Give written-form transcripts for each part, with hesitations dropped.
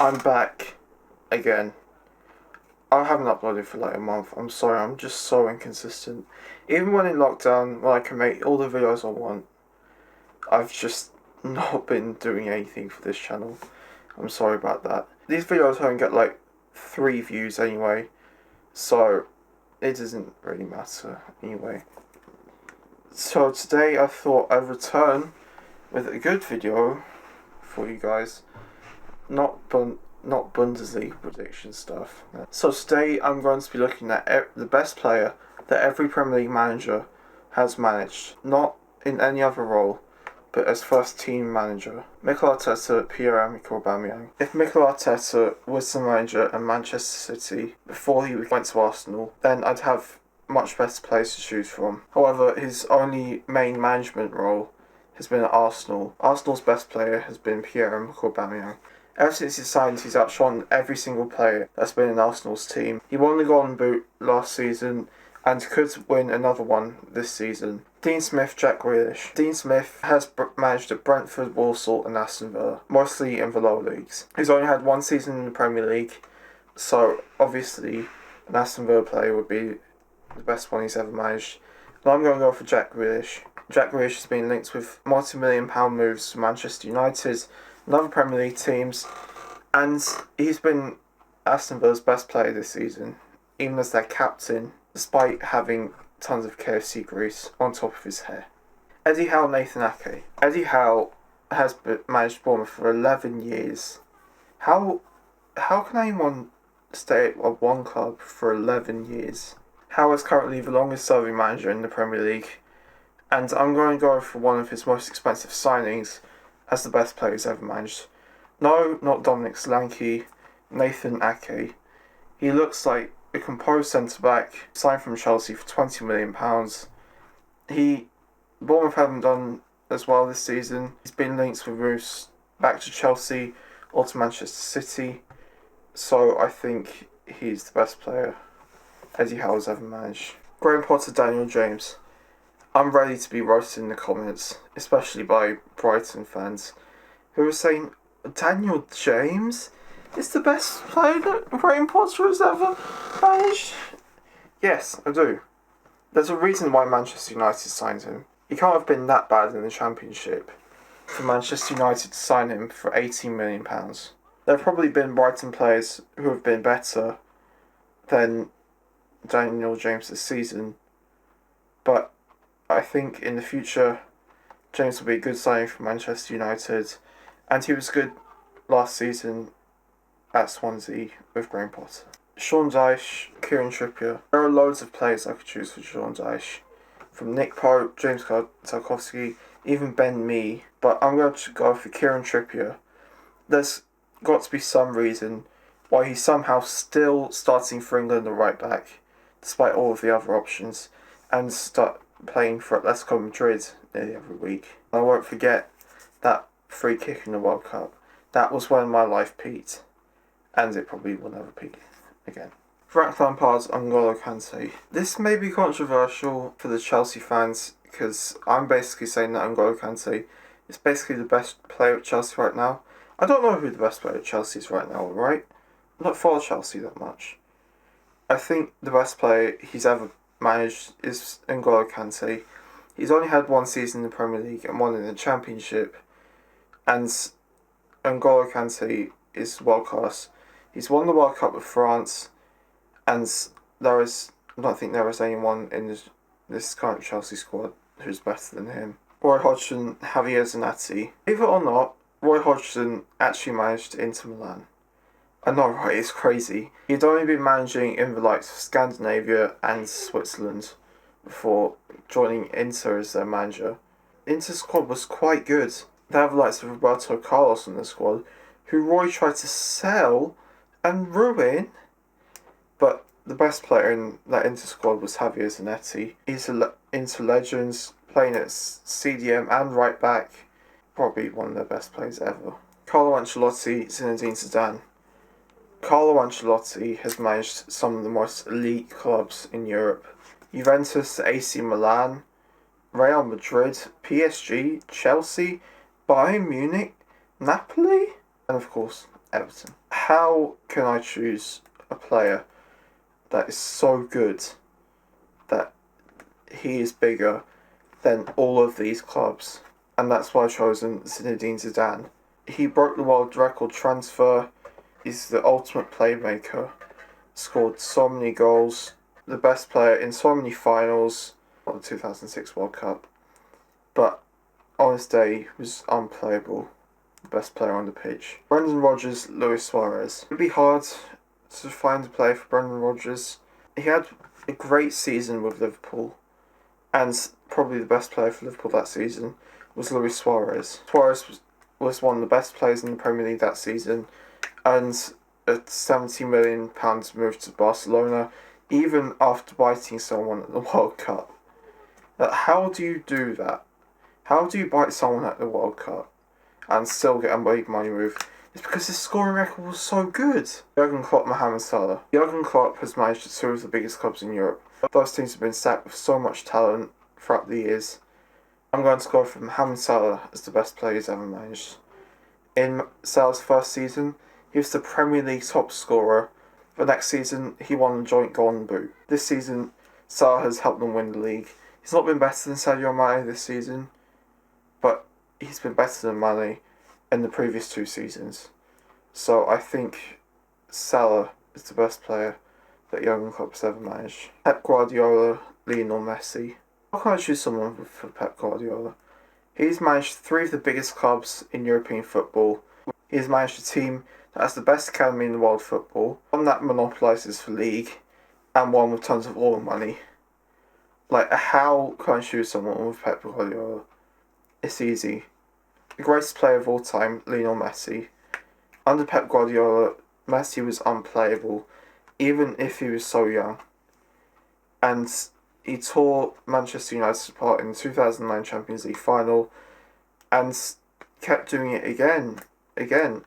I'm back again. I haven't uploaded for like a month. I'm sorry, I'm just so inconsistent. Even when in lockdown, when I can make all the videos I want, I've just not been doing anything for this channel. I'm sorry about that. These videos only get like 3 views anyway, so it doesn't really matter anyway. So today I thought I'd return with a good video for you guys. Not Bundesliga prediction stuff. So today I'm going to be looking at the best player that every Premier League manager has managed, not in any other role, but as first team manager. Mikel Arteta, Pierre-Emerick Aubameyang. If Mikel Arteta was the manager at Manchester City before he went to Arsenal, then I'd have much better players to choose from. However, his only main management role has been at Arsenal. Arsenal's best player has been Pierre-Emerick Aubameyang. Ever since he signed, he's outshone every single player that's been in Arsenal's team. He won the Golden Boot last season and could win another one this season. Dean Smith, Jack Grealish. Dean Smith has managed at Brentford, Walsall and Aston Villa, mostly in the lower leagues. He's only had one season in the Premier League, so obviously an Aston Villa player would be the best one he's ever managed. And I'm going to go for Jack Grealish. Jack Grealish has been linked with multi-million-pound moves to Manchester United and other Premier League teams, and he's been Aston Villa's best player this season, even as their captain, despite having tons of KFC grease on top of his hair. Eddie Howe, Nathan Ake. Eddie Howe has managed Bournemouth for 11 years. How can anyone stay at one club for 11 years? Howe is currently the longest serving manager in the Premier League, and I'm going to go for one of his most expensive signings as the best player he's ever managed. No, not Dominic Solanke, Nathan Ake. He looks like a composed centre-back, signed from Chelsea for £20 million. Bournemouth haven't done as well this season. He's been linked with moves back to Chelsea or to Manchester City, so I think he's the best player Eddie Howe has ever managed. Graham Potter, Daniel James. I'm ready to be roasted in the comments, especially by Brighton fans, who are saying Daniel James is the best player that Graham Potter has ever managed. Yes, I do. There's a reason why Manchester United signed him. He can't have been that bad in the Championship for Manchester United to sign him for £18 million. There have probably been Brighton players who have been better than Daniel James this season, but I think in the future James will be a good signing for Manchester United, and he was good last season at Swansea with Graham Potter. Sean Dyche, Kieran Trippier. There are loads of players I could choose for Sean Dyche, from Nick Pope, James Tarkowski, even Ben Mee, but I'm going to go for Kieran Trippier. There's got to be some reason why he's somehow still starting for England at right back, despite all of the other options, and start playing for Atletico Madrid nearly every week. I won't forget that free kick in the World Cup. That was when my life peaked, and it probably will never peak again. Frank Lampard's N'Golo Kante. This may be controversial for the Chelsea fans, because I'm basically saying that N'Golo Kante is basically the best player at Chelsea right now. I don't know who the best player at Chelsea is right now, right? I don't follow Chelsea that much. I think the best player he's ever managed is N'Golo Kante. He's only had one season in the Premier League and one in the Championship, and N'Golo Kante is world class. He's won the World Cup with France, and I don't think there is anyone in this current Chelsea squad who's better than him. Roy Hodgson, Javier Zanetti. Believe it or not, Roy Hodgson actually managed Inter Milan. I know, right? It's crazy. He'd only been managing in the likes of Scandinavia and Switzerland before joining Inter as their manager. Inter's squad was quite good. They have the likes of Roberto Carlos in the squad, who Roy tried to sell and ruin. But the best player in that Inter squad was Javier Zanetti. He's an Inter legend, playing at CDM and right back. Probably one of their best players ever. Carlo Ancelotti, Zinedine Zidane. Carlo Ancelotti has managed some of the most elite clubs in Europe. Juventus, AC Milan, Real Madrid, PSG, Chelsea, Bayern Munich, Napoli, and of course, Everton. how can I choose a player that is so good that he is bigger than all of these clubs? And that's why I've chosen Zinedine Zidane. He broke the world record transfer. He's the ultimate playmaker. Scored so many goals. The best player in so many finals. Not the 2006 World Cup. But on his day, he was unplayable. The best player on the pitch. Brendan Rodgers, Luis Suarez. It'd be hard to find a player for Brendan Rodgers. He had a great season with Liverpool. And probably the best player for Liverpool that season was Luis Suarez. Suarez was one of the best players in the Premier League that season. And a £70 million move to Barcelona, even after biting someone at the World Cup. How do you do that? How do you bite someone at the World Cup and still get a big money move? It's because his scoring record was so good. Jurgen Klopp, Mohamed Salah. Jurgen Klopp has managed two of the biggest clubs in Europe. Those teams have been stacked with so much talent throughout the years. I'm going to go for Mohamed Salah as the best player he's ever managed. In Salah's first season, he was the Premier League top scorer. The next season, he won the joint Golden Boot. This season, Salah has helped them win the league. He's not been better than Sadio Mane this season, but he's been better than Mane in the previous two seasons. So I think Salah is the best player that Jurgen Klopp's ever managed. Pep Guardiola, Lionel Messi. How can I choose someone for Pep Guardiola? He's managed three of the biggest clubs in European football. He's managed a team that has the best academy in the world football, one that monopolises the league, and one with tons of oil money. How can I choose someone with Pep Guardiola? It's easy. The greatest player of all time, Lionel Messi. Under Pep Guardiola, Messi was unplayable, even if he was so young. And he tore Manchester United apart in the 2009 Champions League final, and kept doing it again.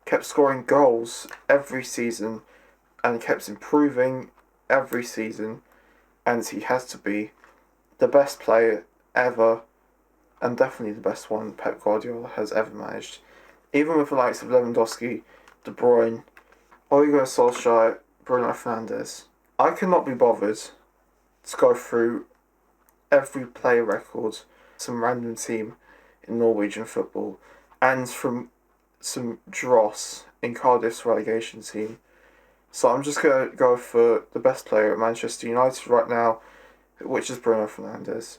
Kept scoring goals every season, and kept improving every season. And he has to be the best player ever, and definitely the best one Pep Guardiola has ever managed. Even with the likes of Lewandowski, De Bruyne, Ole Gunnar Solskjaer, Bruno Fernandes. I cannot be bothered to go through every player record, some random team in Norwegian football, and from some dross in Cardiff's relegation team. So I'm just going to go for the best player at Manchester United right now, which is Bruno Fernandes.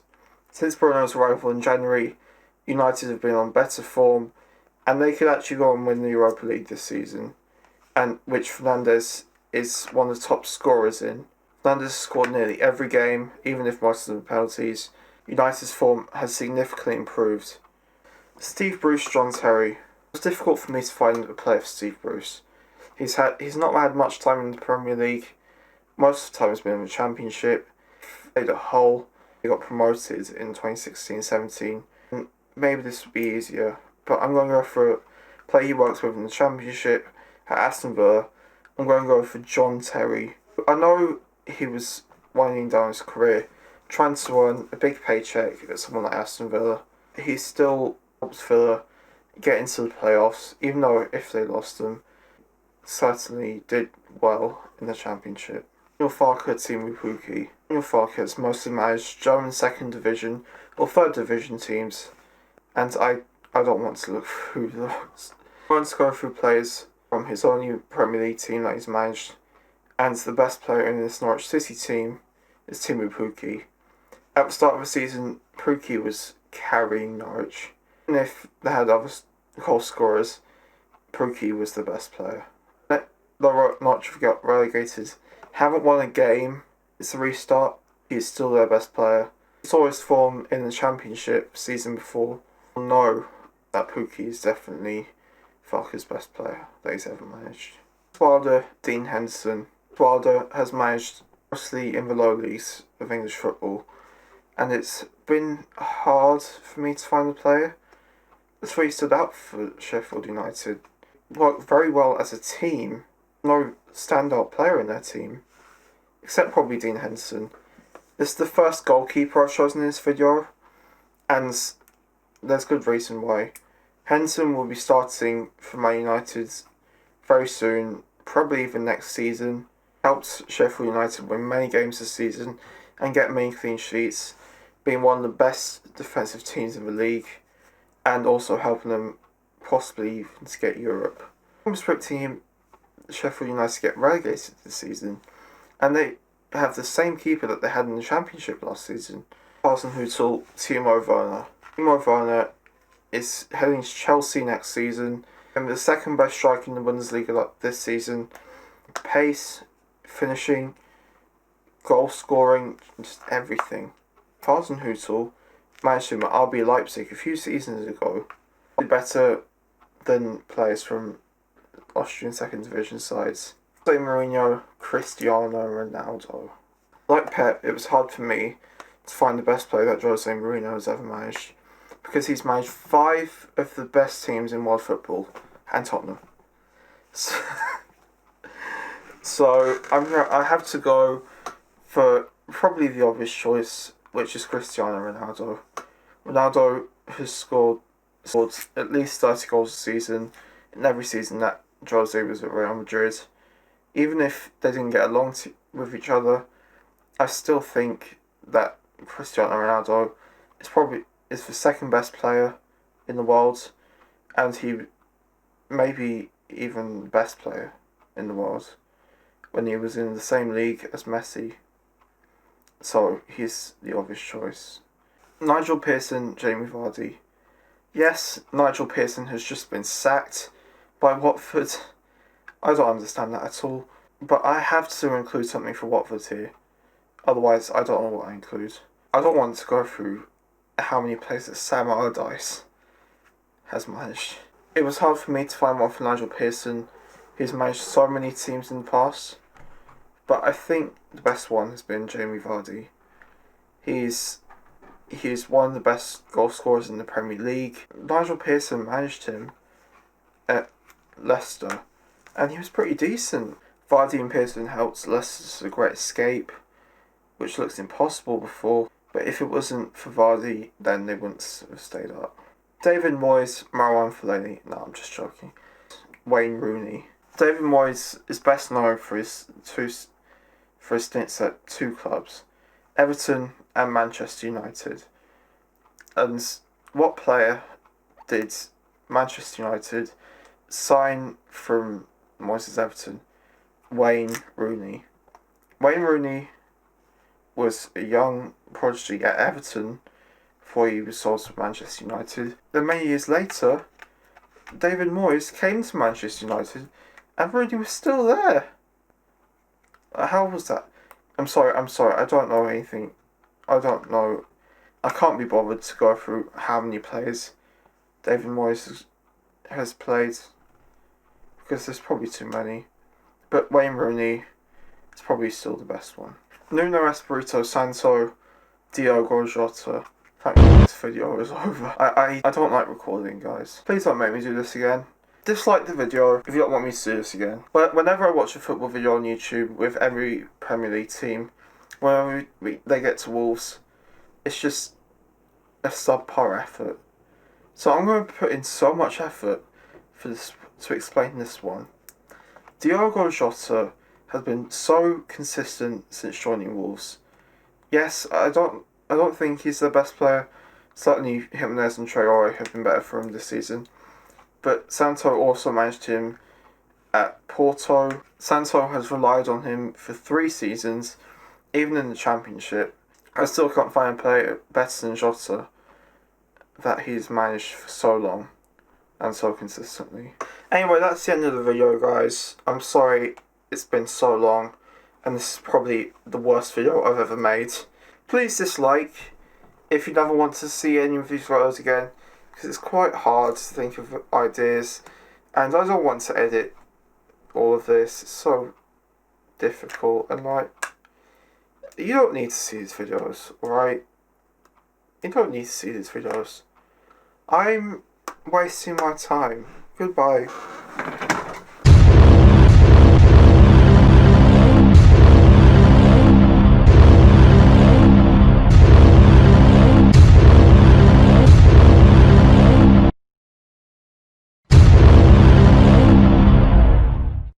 Since Bruno's arrival in January, United have been on better form, and they could actually go and win the Europa League this season, and which Fernandes is one of the top scorers in. Fernandes has scored nearly every game, even if most of them are penalties. United's form has significantly improved. Steve Bruce, John Terry. It was difficult for me to find a player for Steve Bruce. He's not had much time in the Premier League. Most of the time he's been in the Championship. Played at Hull. He got promoted in 2016-17. Maybe this would be easier, but I'm going to go for a player he works with in the Championship at Aston Villa. I'm going to go for John Terry. I know he was winding down his career, trying to earn a big paycheck at someone like Aston Villa. He still helped Villa get into the playoffs, even though if they lost them, certainly did well in the Championship. Daniel Farke, Timu Pukki. Daniel Farke has mostly managed German second division or third division teams, and I don't want to look through those. I want to go through players from his only Premier League team that he's managed, and the best player in this Norwich City team is Timu Pukki. At the start of the season, Pukki was carrying Norwich, and if they had other goal scorers, Pukki was the best player. Norwich have got relegated, haven't won a game. It's a restart. He's still their best player. He saw his form in the Championship season before. I know that Pukki is definitely Farke's best player that he's ever managed. Wilder, Dean Henderson. Wilder has managed mostly in the low leagues of English football, and it's been hard for me to find a player. That's why he stood out for Sheffield United. Worked very well as a team. No standout player in their team, except probably Dean Henderson. This is the first goalkeeper I've chosen in this video, and there's good reason why. Henderson will be starting for Man United very soon, probably even next season. Helped Sheffield United win many games this season and get many clean sheets, being one of the best defensive teams in the league, and also helping them possibly even to get Europe. I'm expecting Sheffield United to get relegated this season, and they have the same keeper that they had in the Championship last season. Hasenhüttl, Timo Werner. Timo Werner is heading to Chelsea next season, and the second best striker in the Bundesliga this season. Pace, finishing, goal scoring, just everything. Hasenhüttl managed him at RB Leipzig a few seasons ago. Better than players from Austrian second division sides. Jose Mourinho, Cristiano Ronaldo. Like Pep, it was hard for me to find the best player that Jose Mourinho has ever managed, because he's managed 5 of the best teams in world football and Tottenham. So I have to go for probably the obvious choice, which is Cristiano Ronaldo. Ronaldo has scored at least 30 goals a season in every season that Jose was at Real Madrid. Even if they didn't get along with each other, I still think that Cristiano Ronaldo is the second best player in the world, and he may be even the best player in the world when he was in the same league as Messi. So he's the obvious choice. Nigel Pearson, Jamie Vardy. Yes, Nigel Pearson has just been sacked by Watford. I don't understand that at all. But I have to include something for Watford here. Otherwise, I don't know what I include. I don't want to go through how many places Sam Allardyce has managed. It was hard for me to find one for Nigel Pearson. He's managed so many teams in the past. But I think the best one has been Jamie Vardy. He's one of the best goal scorers in the Premier League. Nigel Pearson managed him at Leicester, and he was pretty decent. Vardy and Pearson helped Leicester to a great escape, which looks impossible before, but if it wasn't for Vardy, then they wouldn't have stayed up. David Moyes, Marouane Fellaini. No, I'm just joking. Wayne Rooney. David Moyes is best known for his stints at 2 clubs, Everton and Manchester United. And what player did Manchester United sign from Moyes' Everton? Wayne Rooney. Wayne Rooney was a young prodigy at Everton before he was sold to Manchester United. Then many years later, David Moyes came to Manchester United and Rooney was still there. How was that? I'm sorry, I don't know anything. I don't know. I can't be bothered to go through how many players David Moyes has played, because there's probably too many. But Wayne Rooney is probably still the best one. Nuno Espirito Santo, Diogo Jota. Thank God this video is over. I don't like recording, guys. Please don't make me do this again. Dislike the video if you don't want me to do this again. But whenever I watch a football video on YouTube with every Premier League team, whenever they get to Wolves, it's just a subpar effort. So I'm going to put in so much effort for this to explain this one. Diogo Jota has been so consistent since joining Wolves. Yes, I don't think he's the best player. Certainly Jimenez and Traore have been better for him this season. But Santo also managed him at Porto. Santo has relied on him for 3 seasons, even in the Championship. I still can't find a player better than Jota that he's managed for so long and so consistently. Anyway, that's the end of the video, guys. I'm sorry it's been so long, and this is probably the worst video I've ever made. Please dislike if you never want to see any of these videos again, because it's quite hard to think of ideas, and I don't want to edit all of this. It's so difficult, and you don't need to see these videos, alright? You don't need to see these videos. I'm wasting my time. Goodbye.